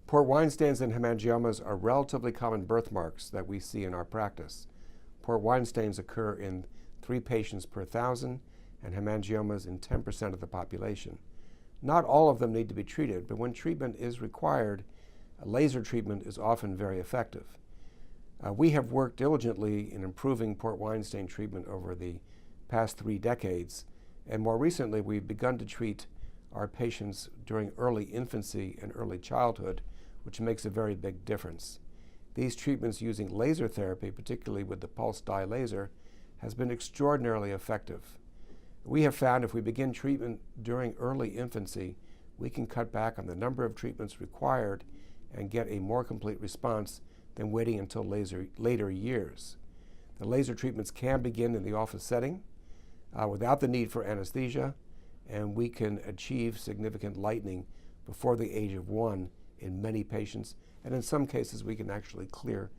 Port wine stains and hemangiomas are relatively common birthmarks that we see in our practice. Port wine stains occur in 3 patients per 1,000 and hemangiomas in 10% of the population. Not all of them need to be treated, but when treatment is required, a laser treatment is often very effective. We have worked diligently in improving port wine stain treatment over the past 3 decades, and more recently we've begun to treat our patients during early infancy and early childhood, which makes a very big difference. These treatments using laser therapy, particularly with the pulse dye laser, has been extraordinarily effective. We have found if we begin treatment during early infancy, we can cut back on the number of treatments required and get a more complete response than waiting until later years. The laser treatments can begin in the office setting without the need for anesthesia, and we can achieve significant lightening before the age of 1 in many patients, and in some cases we can actually clear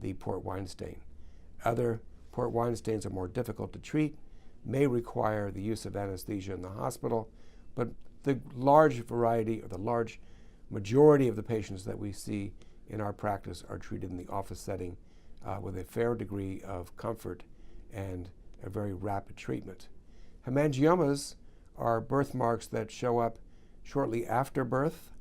the port wine stain. Other port wine stains are more difficult to treat, may require the use of anesthesia in the hospital, but the large variety or the large majority of the patients that we see in our practice are treated in the office setting with a fair degree of comfort and a very rapid treatment. Hemangiomas are birthmarks that show up shortly after birth,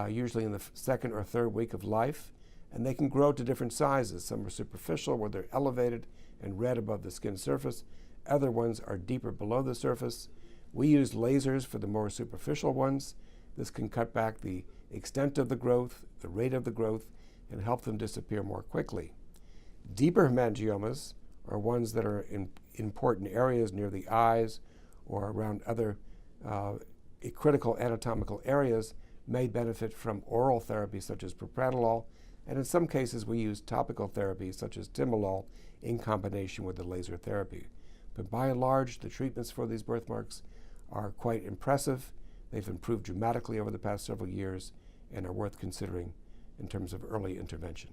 usually in the 2nd or 3rd week of life, and they can grow to different sizes. Some are superficial, where they're elevated and red above the skin surface. Other ones are deeper below the surface. We use lasers for the more superficial ones. This can cut back the extent of the growth, the rate of the growth, and help them disappear more quickly. Deeper hemangiomas are ones that are in important areas near the eyes or around other critical anatomical areas, may benefit from oral therapy such as propranolol, and in some cases we use topical therapy such as timolol in combination with the laser therapy. But by and large, the treatments for these birthmarks are quite impressive. They've improved dramatically over the past several years and are worth considering in terms of early intervention.